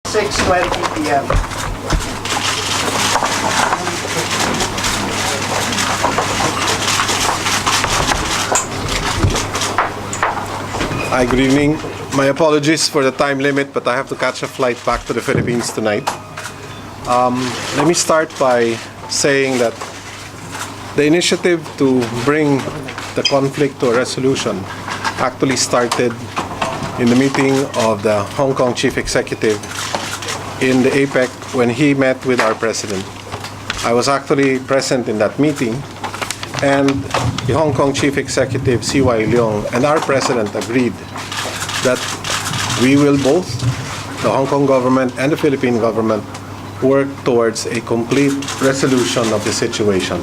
6:20 p.m. Hi, good evening. My apologies for the time limit, but I have to catch a flight back to the Philippines tonight. Let me start by saying that the initiative to bring the conflict to a resolution actually started in the meeting of the Hong Kong Chief Executive in the APEC when he met with our President. I was actually present in that meeting, and the Hong Kong Chief Executive, C.Y. Leong, and our President agreed that we will both, the Hong Kong government and the Philippine government, work towards a complete resolution of the situation.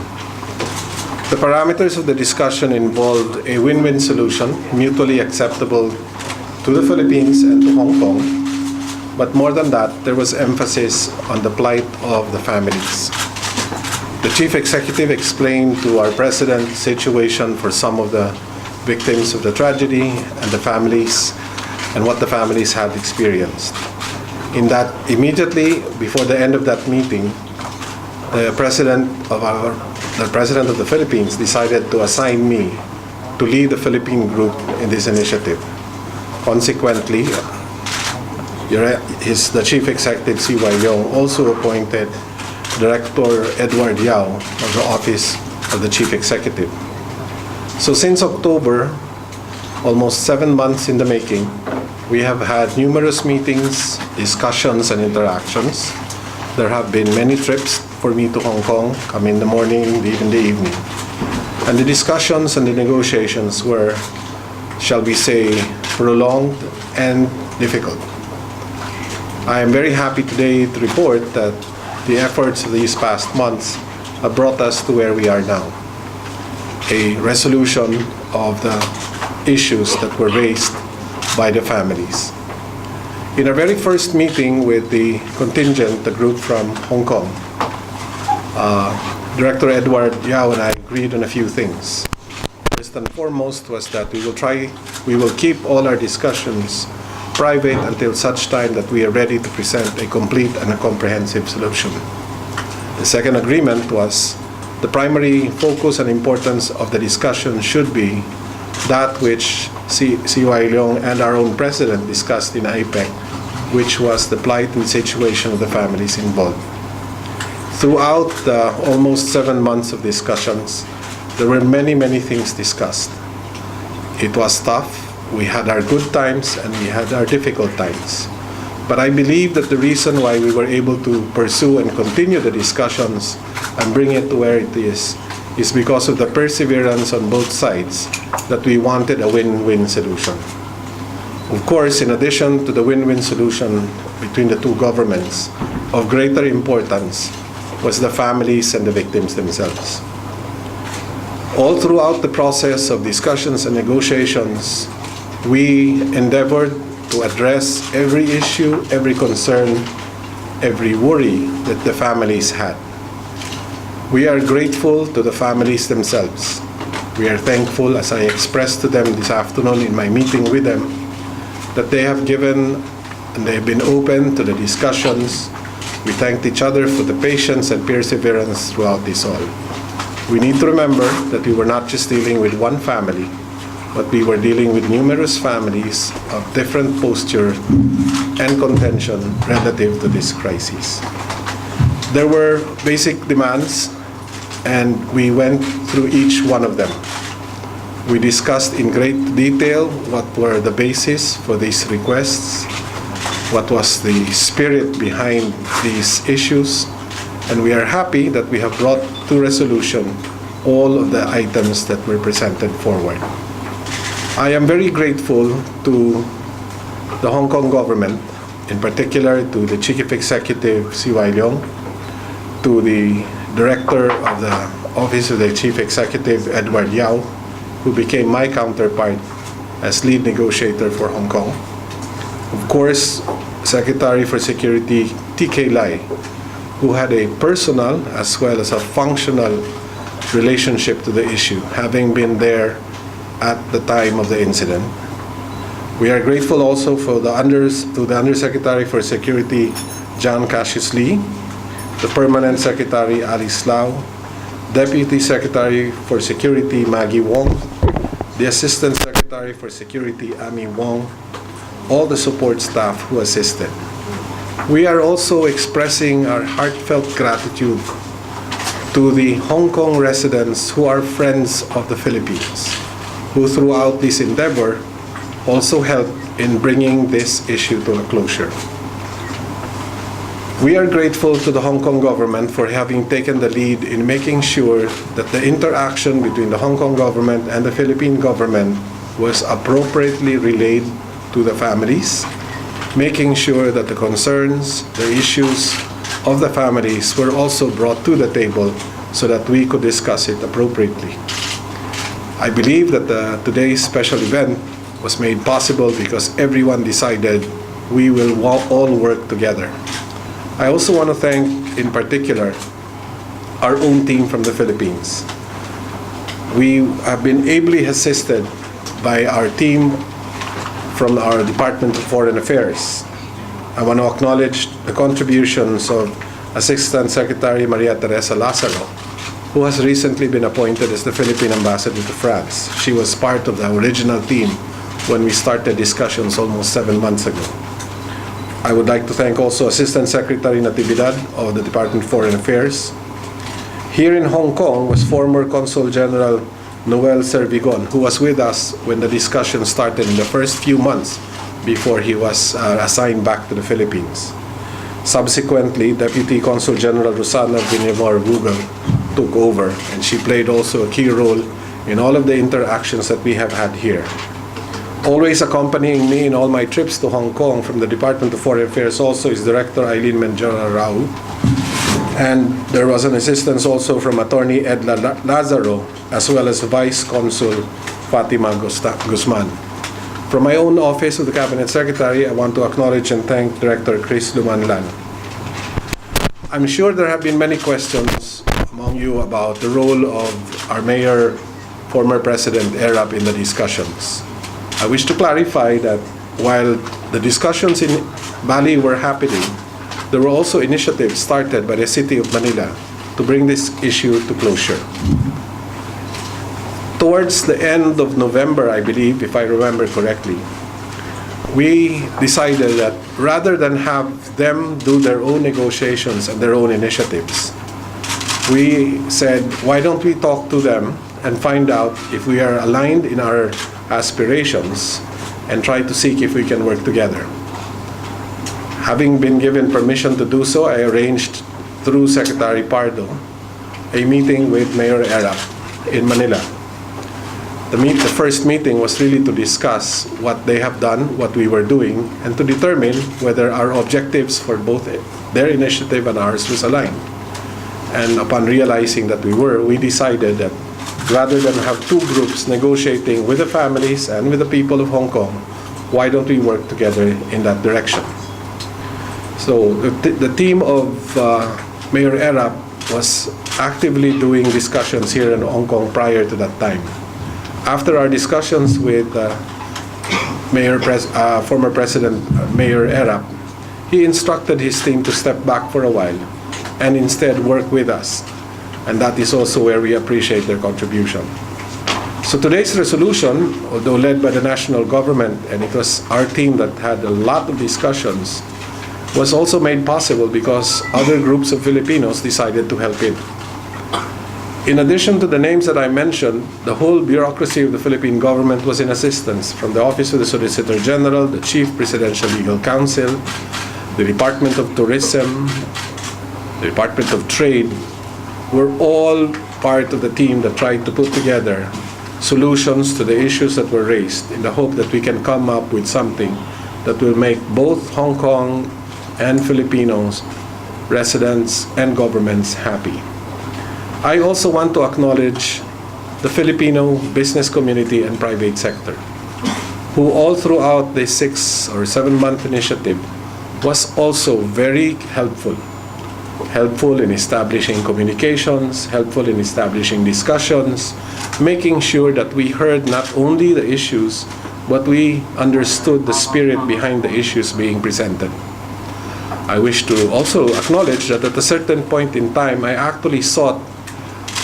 The parameters of the discussion involved a win-win solution, mutually acceptable to the Philippines and to Hong Kong, but more than that, there was emphasis on the plight of the families. The Chief Executive explained to our President the situation for some of the victims of the tragedy and the families, and what the families had experienced. In that, immediately before the end of that meeting, the President of the Philippines decided to assign me to lead the Philippine group in this initiative. Consequently, the Chief Executive, C.Y. Leong, also appointed Director Edward Yao of the Office of the Chief Executive. So since October, almost 7 months in the making, we have had numerous meetings, discussions, and interactions. There have been many trips for me to Hong Kong, come in the morning, leave in the evening. And the discussions and the negotiations were, shall we say, prolonged and difficult. I am very happy today to report that the efforts of these past months have brought us to where we are now. A resolution of the issues that were raised by the families. In our very first meeting with the contingent, the group from Hong Kong, Director Edward Yao and I agreed on a few things. First and foremost was that we will keep all our discussions private until such time that we are ready to present a complete and a comprehensive solution. The second agreement was the primary focus and importance of the discussion should be that which C.Y. Leong and our own President discussed in APEC, which was the plight and situation of the families involved. Throughout the almost 7 months of discussions, there were many things discussed. It was tough. We had our good times and we had our difficult times. But I believe that the reason why we were able to pursue and continue the discussions and bring it to where it is because of the perseverance on both sides that we wanted a win-win solution. Of course, in addition to the win-win solution between the two governments, of greater importance was the families and the victims themselves. All throughout the process of discussions and negotiations, we endeavored to address every issue, every concern, every worry that the families had. We are grateful to the families themselves. We are thankful, as I expressed to them this afternoon in my meeting with them, that they have given and they have been open to the discussions. We thanked each other for the patience and perseverance throughout this all. We need to remember that we were not just dealing with one family, but we were dealing with numerous families of different posture and contention relative to this crisis. There were basic demands, and we went through each one of them. We discussed in great detail what were the basis for these requests, what was the spirit behind these issues, and we are happy that we have brought to resolution all of the items that were presented forward. I am very grateful to the Hong Kong government, in particular to the Chief Executive, C.Y. Leong, to the Director of the Office of the Chief Executive, Edward Yao, who became my counterpart as lead negotiator for Hong Kong. Of course, Secretary for Security, T.K. Lai, who had a personal as well as a functional relationship to the issue, having been there at the time of the incident. We are grateful also to the Undersecretary for Security, John Cassius Lee, the Permanent Secretary, Alice Lau, Deputy Secretary for Security, Maggie Wong, the Assistant Secretary for Security, Amy Wong, all the support staff who assisted. We are also expressing our heartfelt gratitude to the Hong Kong residents who are friends of the Philippines, who throughout this endeavor also helped in bringing this issue to a closure. We are grateful to the Hong Kong government for having taken the lead in making sure that the interaction between the Hong Kong government and the Philippine government was appropriately relayed to the families, making sure that the concerns, the issues of the families were also brought to the table so that we could discuss it appropriately. I believe that today's special event was made possible because everyone decided we will all work together. I also want to thank, in particular, our own team from the Philippines. We have been ably assisted by our team from our Department of Foreign Affairs. I want to acknowledge the contributions of Assistant Secretary Maria Teresa Lazaro, who has recently been appointed as the Philippine Ambassador to France. She was part of the original team when we started discussions almost 7 months ago. I would like to thank also Assistant Secretary Natividad of the Department of Foreign Affairs. Here in Hong Kong was former Consul General Noel Servigon, who was with us when the discussion started in the first few months before he was assigned back to the Philippines. Subsequently, Deputy Consul General Rosana Villanueva took over, and she played also a key role in all of the interactions that we have had here. Always accompanying me in all my trips to Hong Kong from the Department of Foreign Affairs also is Director Eileen Menjora Rao. And there was an assistance also from Attorney Edla Lazaro, as well as Vice Consul Fatima Guzman. From my own office of the Cabinet Secretary, I want to acknowledge and thank Director Chris Lumanlan. I'm sure there have been many questions among you about the role of our Mayor, former President Erap in the discussions. I wish to clarify that while the discussions in Bali were happening, there were also initiatives started by the City of Manila to bring this issue to closure. Towards the end of November, I believe, if I remember correctly, we decided that rather than have them do their own negotiations and their own initiatives, we said, why don't we talk to them and find out if we are aligned in our aspirations and try to seek if we can work together. Having been given permission to do so, I arranged through Secretary Pardo a meeting with Mayor Erap in Manila. The first meeting was really to discuss what they have done, what we were doing, and to determine whether our objectives for both their initiative and ours was aligned. And upon realizing that we decided that rather than have two groups negotiating with the families and with the people of Hong Kong, why don't we work together in that direction? So the team of Mayor Erap was actively doing discussions here in Hong Kong prior to that time. After our discussions with former President Mayor Erap, he instructed his team to step back for a while and instead work with us. And that is also where we appreciate their contribution. So today's resolution, although led by the national government, and it was our team that had a lot of discussions, was also made possible because other groups of Filipinos decided to help in. In addition to the names that I mentioned, the whole bureaucracy of the Philippine government was in assistance, from the Office of the Solicitor General, the Chief Presidential Legal Counsel, the Department of Tourism, the Department of Trade, were all part of the team that tried to put together solutions to the issues that were raised in the hope that we can come up with something that will make both Hong Kong and Filipinos, residents and governments happy. I also want to acknowledge the Filipino business community and private sector, who all throughout the 6 or 7 month initiative was also very helpful in establishing communications, helpful in establishing discussions, making sure that we heard not only the issues but we understood the spirit behind the issues being presented. I wish to also acknowledge that at a certain point in time, I actually sought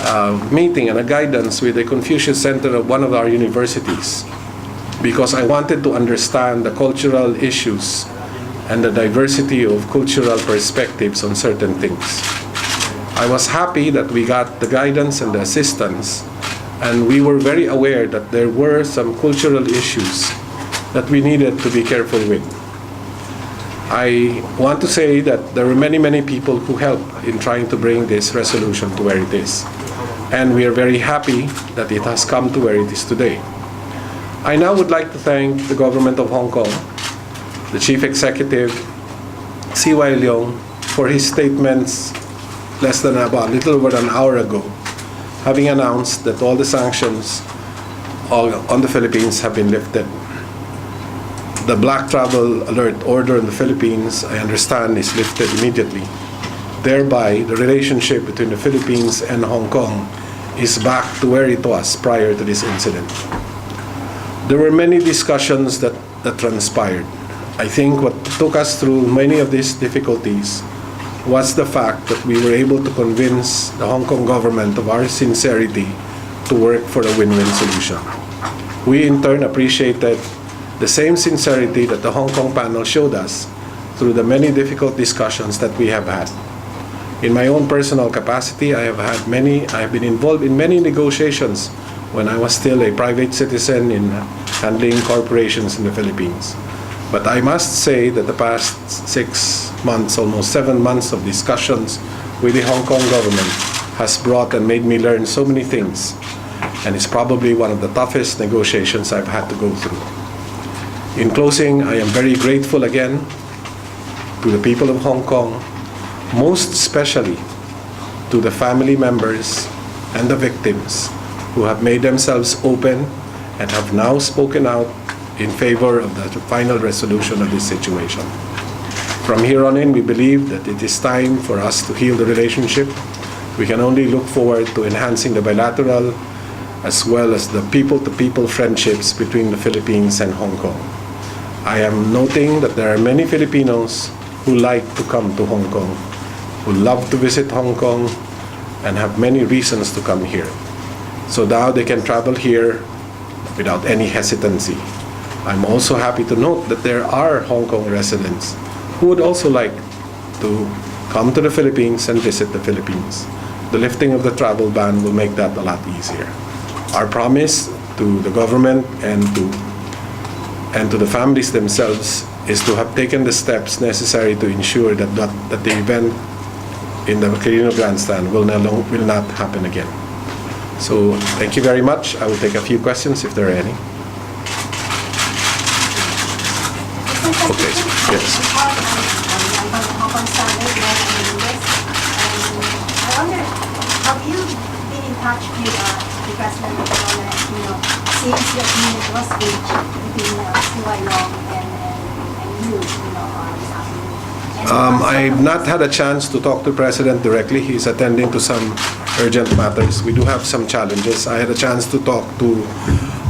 a meeting and a guidance with the Confucius Center of one of our universities, because I wanted to understand the cultural issues and the diversity of cultural perspectives on certain things. I was happy that we got the guidance and the assistance, and we were very aware that there were some cultural issues that we needed to be careful with. I want to say that there were many people who helped in trying to bring this resolution to where it is. And we are very happy that it has come to where it is today. I now would like to thank the government of Hong Kong, the Chief Executive, C.Y. Leong, for his statements a little over an hour ago, having announced that all the sanctions on the Philippines have been lifted. The Black Travel Alert Order in the Philippines, I understand, is lifted immediately. Thereby, the relationship between the Philippines and Hong Kong is back to where it was prior to this incident. There were many discussions that transpired. I think what took us through many of these difficulties was the fact that we were able to convince the Hong Kong government of our sincerity to work for a win-win solution. We in turn appreciated the same sincerity that the Hong Kong panel showed us through the many difficult discussions that we have had. In my own personal capacity, I have been involved in many negotiations when I was still a private citizen in handling corporations in the Philippines. But I must say that the past 6 months, almost 7 months of discussions with the Hong Kong government has brought and made me learn so many things, and it's probably one of the toughest negotiations I've had to go through. In closing, I am very grateful again to the people of Hong Kong, most especially to the family members and the victims who have made themselves open and have now spoken out in favor of the final resolution of this situation. From here on in, we believe that it is time for us to heal the relationship. We can only look forward to enhancing the bilateral as well as the people-to-people friendships between the Philippines and Hong Kong. I am noting that there are many Filipinos who like to come to Hong Kong, who love to visit Hong Kong, and have many reasons to come here. So now they can travel here without any hesitancy. I'm also happy to note that there are Hong Kong residents who would also like to come to the Philippines and visit the Philippines. The lifting of the travel ban will make that a lot easier. Our promise to the government and to the families themselves is to have taken the steps necessary to ensure that the event in the Quirino Grandstand will not happen again. So thank you very much. I will take a few questions if there are any. Okay, yes. I wonder, have you been in touch with the President of since the agreement was reached between C.Y. Leong and you, this afternoon? I've not had a chance to talk to the President directly. He's attending to some urgent matters. We do have some challenges. I had a chance to talk to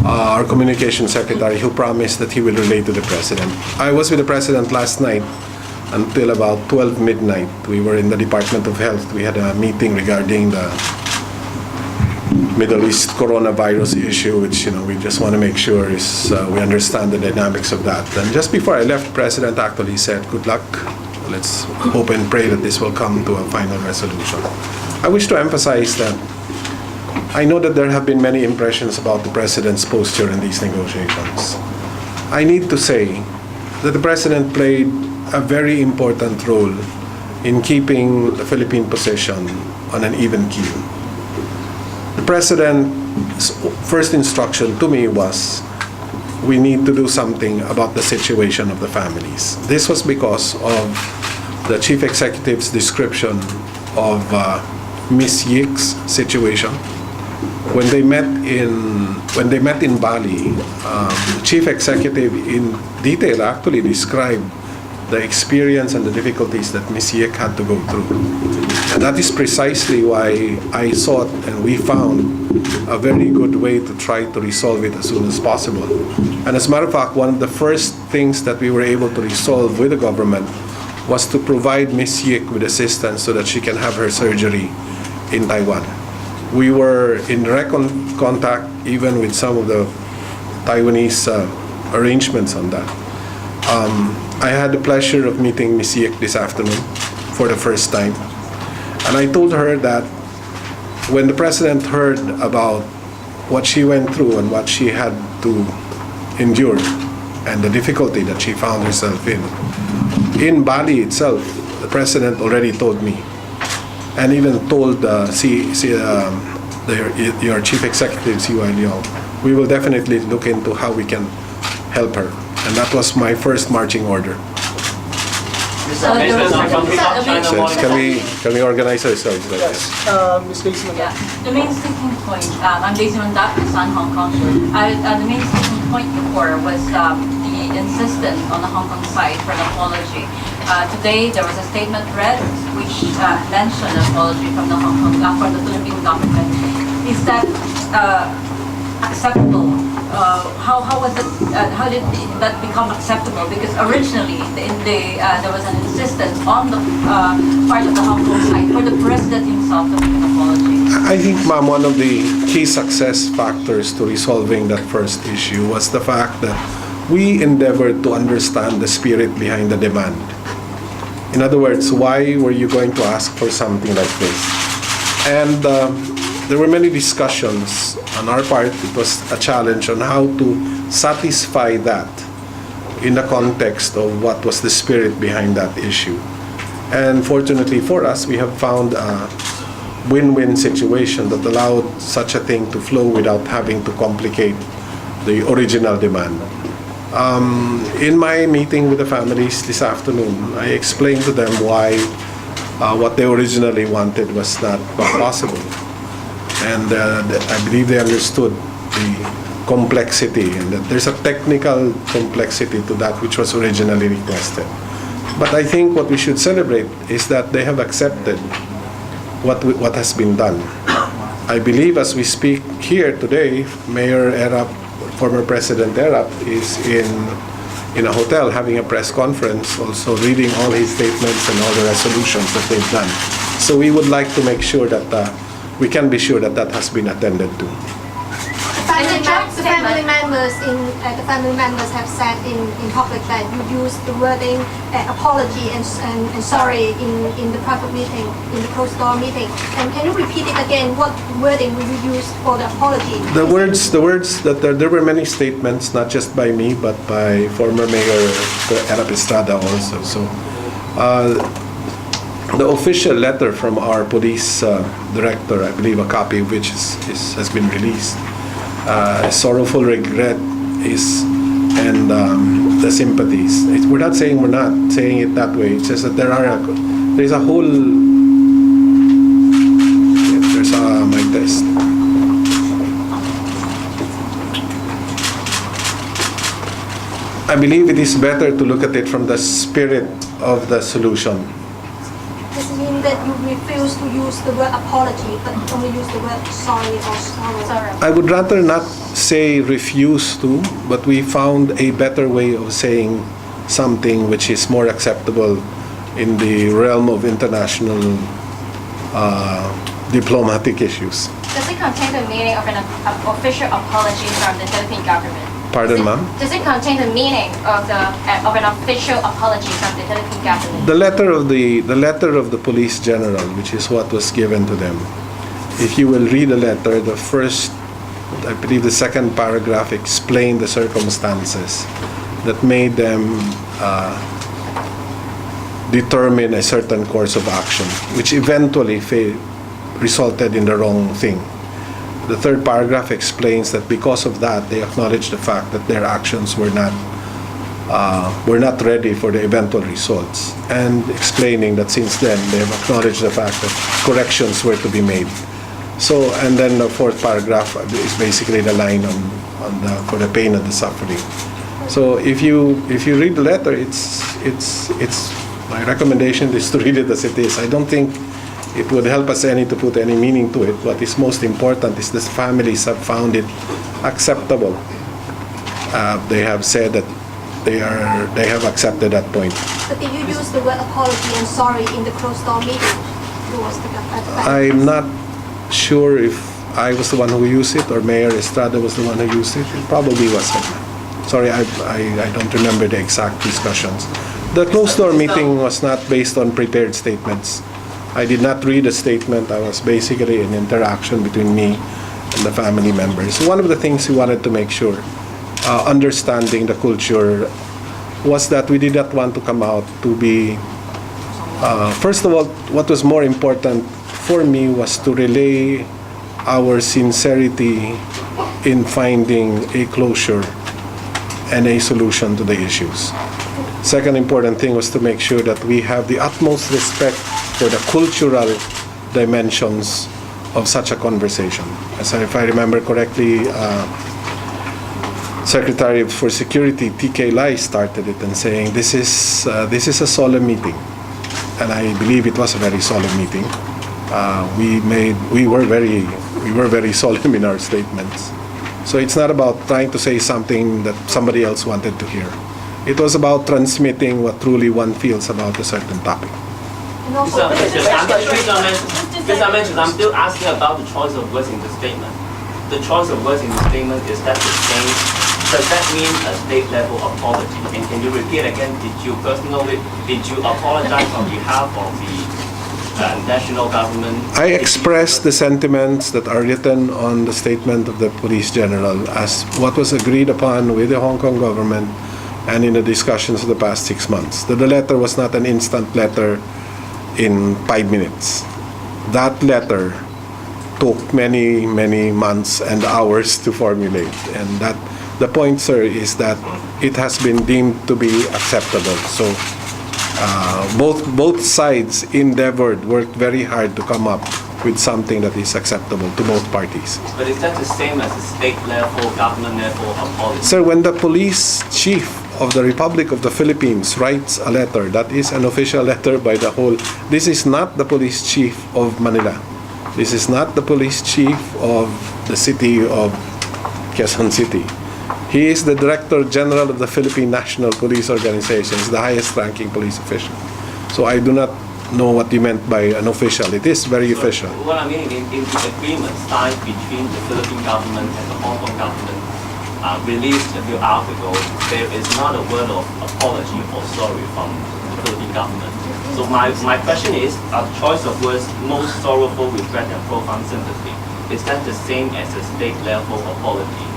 our Communication Secretary, who promised that he will relay to the President. I was with the President last night until about 12 midnight. We were in the Department of Health. We had a meeting regarding the Middle East coronavirus issue, which we just want to make sure we understand the dynamics of that. And just before I left, the President actually said, "Good luck. Let's hope and pray that this will come to a final resolution." I wish to emphasize that I know that there have been many impressions about the President's posture in these negotiations. I need to say that the President played a very important role in keeping the Philippine position on an even keel. The President's first instruction to me was, we need to do something about the situation of the families. This was because of the Chief Executive's description of Ms. Yik's situation. When they met in Bali, the Chief Executive in detail actually described the experience and the difficulties that Ms. Yek had to go through. And that is precisely why I sought and we found a very good way to try to resolve it as soon as possible. And as a matter of fact, one of the first things that we were able to resolve with the government was to provide Ms. Yek with assistance so that she can have her surgery in Taiwan. We were in direct contact even with some of the Taiwanese arrangements on that. I had the pleasure of meeting Ms. Yek this afternoon for the first time. And I told her that when the President heard about what she went through and what she had to endure and the difficulty that she found herself in Bali itself, the President already told me and even told your Chief Executive, C.Y. Leong, we will definitely look into how we can help her. And that was my first marching order. Mr. President, Can we organize ourselves like this? Ms. Daisy Yeah, the main sticking point, I'm Daisy Mandat, San Hong Kong. The main sticking point before was the insistence on the Hong Kong side for an apology. Today there was a statement read which mentioned an apology from the from the Philippine government. Is that acceptable? How was it? How did that become acceptable? Because originally, there was an insistence on the part of the Hong Kong side for the president himself to make an apology. I think, ma'am, one of the key success factors to resolving that first issue was the fact that we endeavored to understand the spirit behind the demand. In other words, why were you going to ask for something like this? And there were many discussions on our part. It was a challenge on how to satisfy that in the context of what was the spirit behind that issue. And fortunately for us, we have found a win-win situation that allowed such a thing to flow without having to complicate the original demand. In my meeting with the families this afternoon, I explained to them why what they originally wanted was not possible. And I believe they understood the complexity and that there's a technical complexity to that which was originally requested. But I think what we should celebrate is that they have accepted what has been done. I believe as we speak here today, Mayor Erap, former President Erap, is in a hotel having a press conference, also reading all his statements and all the resolutions that they've done. So we would like to make sure that we can be sure that that has been attended to. The family members have said in public that you used the wording apology and sorry in the private meeting, in the closed door meeting. And can you repeat it again? What wording will you use for the apology? The words that there were many statements, not just by me, but by former Mayor Erap Estrada also. So the official letter from our police director, I believe a copy of which has been released, sorrowful regret and the sympathies. We're not saying it that way. It's just that there's a whole. There's my test. I believe it is better to look at it from the spirit of the solution. Does it mean that you refuse to use the word apology, but only use the word sorry or sorrow? I would rather not say refuse to, but we found a better way of saying something which is more acceptable in the realm of international diplomatic issues. Does it contain the meaning of an official apology from the Philippine government? Pardon, ma'am? Does it contain the meaning of an official apology from the Philippine government? The letter of the police general, which is what was given to them. If you will read the letter, the first, I believe the second paragraph explained the circumstances that made them determine a certain course of action, which eventually resulted in the wrong thing. The third paragraph explains that because of that, they acknowledge the fact that their actions were not ready for the eventual results, and explaining that since then they have acknowledged the fact that corrections were to be made. So, and then the fourth paragraph is basically the line for the pain and the suffering. So if you read the letter, it's my recommendation is to read it as it is. I don't think it would help us any to put any meaning to it. What is most important is the families have found it acceptable. They have said that they have accepted that point. But did you use the word apology and sorry in the closed-door meeting? Towards the I'm not sure if I was the one who used it or Mayor Estrada was the one who used it. It probably was him. Sorry, I don't remember the exact discussions. The closed-door meeting was not based on prepared statements. I did not read a statement. I was basically an interaction between me and the family members. One of the things we wanted to make sure, understanding the culture, was that we did not want to come out to be, first of all, what was more important for me was to relay our sincerity in finding a closure and a solution to the issues. Second important thing was to make sure that we have the utmost respect for the cultural dimensions of such a conversation. As if I remember correctly, Secretary for Security T.K. Lai started it and saying this is a solemn meeting, and I believe it was a very solemn meeting. We were very solemn in our statements. So it's not about trying to say something that somebody else wanted to hear. It was about transmitting what truly one feels about a certain topic. And also, I'm still asking about the choice of words in the statement. The choice of words in the statement, is that the same? Does that mean a state level apology? And can you repeat again, did you apologize on behalf of the national government? I expressed the sentiments that are written on the statement of the Police General as what was agreed upon with the Hong Kong government and in the discussions of the past 6 months. The letter was not an instant letter in 5 minutes. That letter took many, many months and hours to formulate. And that the point, sir, is that it has been deemed to be acceptable. So both sides worked very hard to come up with something that is acceptable to both parties. But is that the same as a state level, government level apology? Sir, when the police chief of the Republic of the Philippines writes a letter, that is an official letter by the whole. This is not the police chief of Manila. This is not the police chief of the city of Quezon City. He is the Director General of the Philippine National Police Organization. He's the highest ranking police official. So I do not know what you meant by an official. It is very official. What I mean, in the agreement signed between the Philippine government and the Hong Kong government, released a few hours ago, there is not a word of apology or sorry from the Philippine government. So my question is, the choice of words, most sorrowful regret and profound sympathy, is that the same as a state level apology?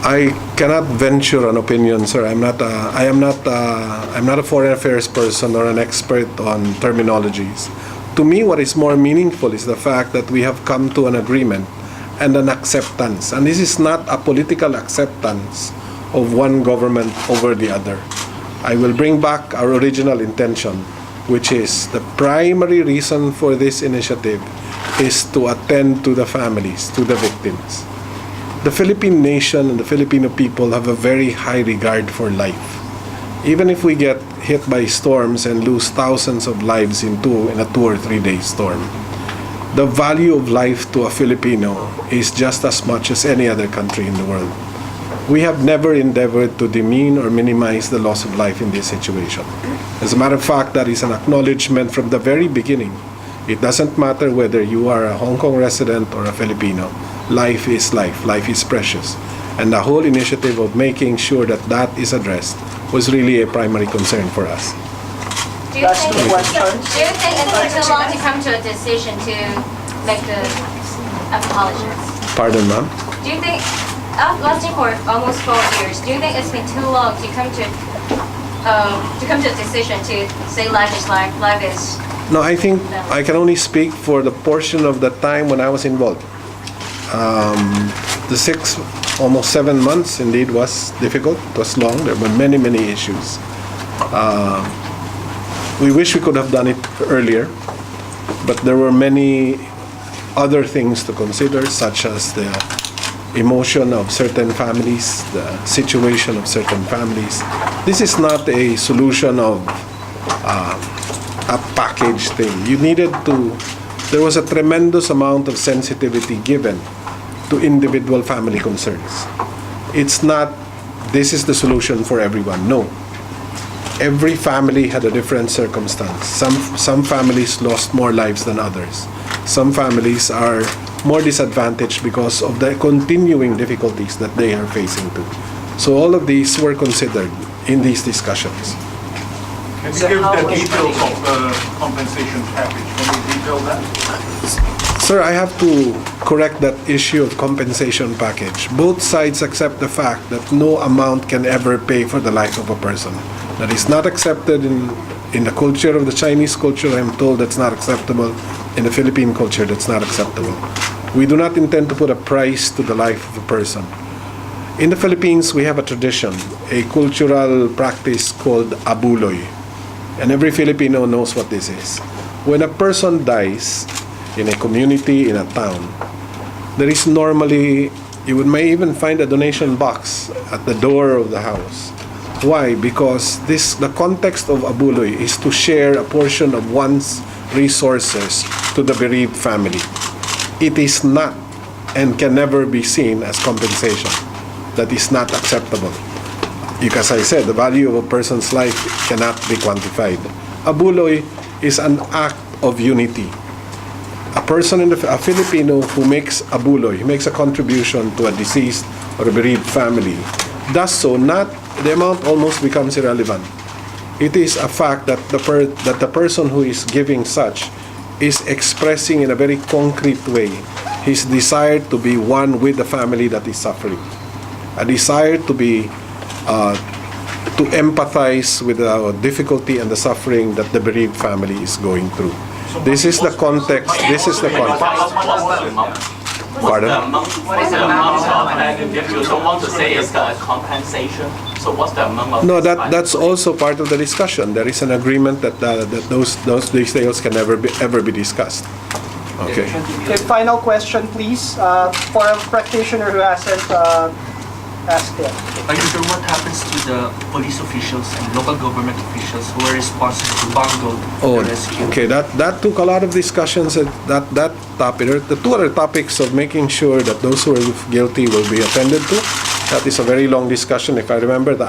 I cannot venture an opinion, sir. I'm not a foreign affairs person or an expert on terminologies. To me, what is more meaningful is the fact that we have come to an agreement and an acceptance. And this is not a political acceptance of one government over the other. I will bring back our original intention, which is the primary reason for this initiative is to attend to the families, to the victims. The Philippine nation and the Filipino people have a very high regard for life. Even if we get hit by storms and lose thousands of lives in a 2 or 3 day storm, the value of life to a Filipino is just as much as any other country in the world. We have never endeavored to demean or minimize the loss of life in this situation. As a matter of fact, that is an acknowledgement from the very beginning. It doesn't matter whether you are a Hong Kong resident or a Filipino. Life is life. Life is precious. And the whole initiative of making sure that that is addressed was really a primary concern for us. Do you think it took too long to come to a decision to make the apology? Pardon, ma'am? Do you think, lasting for almost 4 years, do you think it's been too long to come to a decision to say life is life, life is... No, I think I can only speak for the portion of the time when I was involved. The almost 7 months indeed was difficult, it was long, there were many, many issues. We wish we could have done it earlier, but there were many other things to consider, such as the emotion of certain families, the situation of certain families. This is not a solution of a package thing. There was a tremendous amount of sensitivity given to individual family concerns. It's not, this is the solution for everyone. No. Every family had a different circumstance. Some families lost more lives than others. Some families are more disadvantaged because of the continuing difficulties that they are facing too. So all of these were considered in these discussions. Can you give the details of the compensation package? Can you detail that? Sir, I have to correct that issue of compensation package. Both sides accept the fact that no amount can ever pay for the life of a person. That is not accepted in the culture of the Chinese culture. I'm told that's not acceptable. In the Philippine culture, that's not acceptable. We do not intend to put a price to the life of a person. In the Philippines, we have a tradition, a cultural practice called abuloy. And every Filipino knows what this is. When a person dies in a community, in a town, there is normally, you may even find a donation box at the door of the house. Why? Because the context of abuloy is to share a portion of one's resources to the bereaved family. It is not and can never be seen as compensation. That is not acceptable. Because I said, the value of a person's life cannot be quantified. Abuloy is an act of unity. A Filipino who makes abuloy, he makes a contribution to a deceased or a bereaved family, does so not, the amount almost becomes irrelevant. It is a fact that the person who is giving such is expressing in a very concrete way his desire to be one with the family that is suffering, a desire to be to empathize with the difficulty and the suffering that the bereaved family is going through. This is the context. This is the context. Pardon? What is the amount of, if you don't want to say it's a compensation, so what's the amount of? No, that's also part of the discussion. There is an agreement that those details can ever be discussed. Okay. Okay, final question, please, for a practitioner who hasn't asked yet. Are you sure what happens to the police officials and local government officials who are responsible to bungled Oh, the rescue? okay. That took a lot of discussions. That topic. The two other topics of making sure that those who are guilty will be attended to. That is a very long discussion. If I remember, the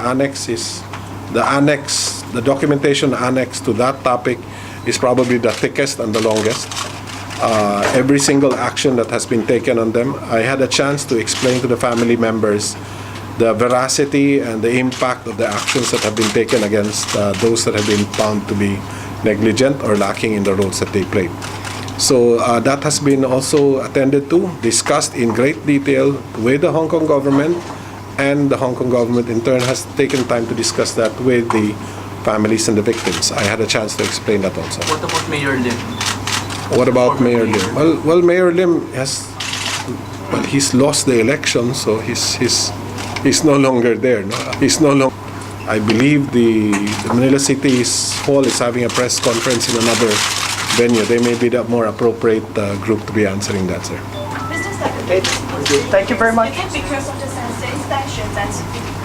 documentation annex to that topic is probably the thickest and the longest. Every single action that has been taken on them, I had a chance to explain to the family members the veracity and the impact of the actions that have been taken against those that have been found to be negligent or lacking in the roles that they played. So that has been also attended to, discussed in great detail with the Hong Kong government, and the Hong Kong government in turn has taken time to discuss that with the families and the victims. I had a chance to explain that also. What about Mayor Lim? What about Mayor Lim? Well, Mayor Lim he's lost the election, so he's no longer there. No? He's no longer. I believe the Manila City's Hall is having a press conference in another venue. They may be the more appropriate group to be answering that, sir. Mr. Secretary, Okay, thank you very much. is it because of the inspection that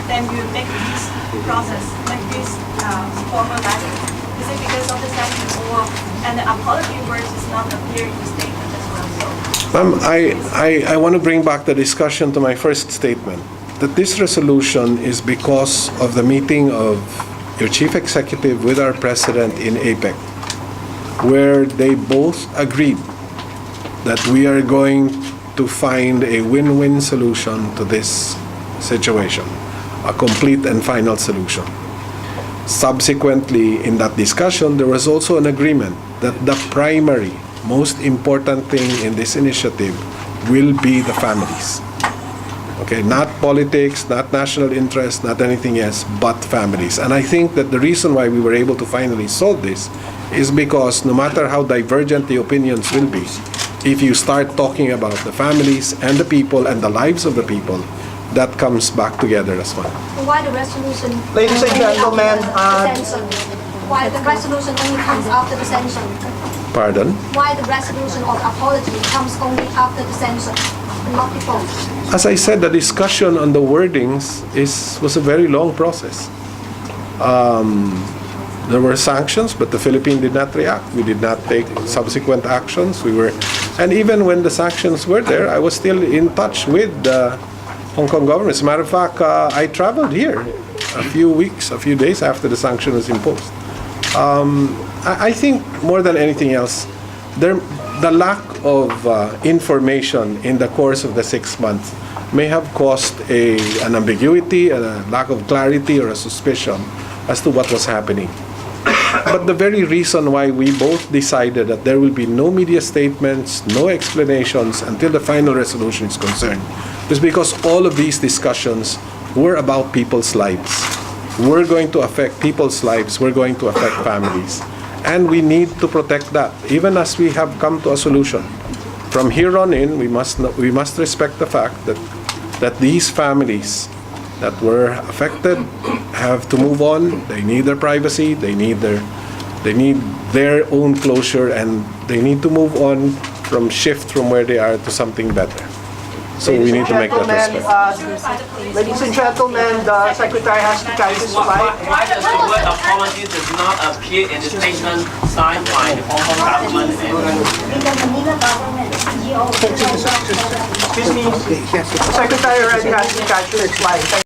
then you make this process, like this formal letter? Is it because of the sanction or and the apology words is not appear in the statement as well? So I want to bring back the discussion to my first statement, that this resolution is because of the meeting of your chief executive with our president in APEC, where they both agreed that we are going to find a win-win solution to this situation, a complete and final solution. Subsequently, in that discussion, there was also an agreement that the primary, most important thing in this initiative will be the families. Okay, not politics, not national interest, not anything else, but families. And I think that the reason why we were able to finally solve this is because no matter how divergent the opinions will be, if you start talking about the families and the people and the lives of the people, that comes back together as one. Why the resolution? Ladies and gentlemen, Why the resolution only comes after the sanction? Pardon? Why the resolution of apology comes only after the sanction? multiple. As I said, the discussion on the wordings was a very long process. There were sanctions, but the Philippines did not react. We did not take subsequent actions. And even when the sanctions were there, I was still in touch with the Hong Kong government. As a matter of fact, I traveled here a few days after the sanction was imposed. I think more than anything else, the lack of information in the course of the 6 months may have caused an ambiguity, a lack of clarity, or a suspicion as to what was happening. But the very reason why we both decided that there will be no media statements, no explanations until the final resolution is concerned was because all of these discussions were about people's lives. We're going to affect people's lives, we're going to affect families. And we need to protect that, even as we have come to a solution. From here on in, we must respect the fact that these families that were affected have to move on. They need their privacy, they need their own closure, and they need to move on shift from where they are to something better. So we need to make that respect. Ladies and gentlemen, the Secretary has to carry this slide. Why does the word apology does not appear in the statement signed by the Hong Kong government? With the Manila government, CEO. Excuse me, the Secretary already has to catch this slide.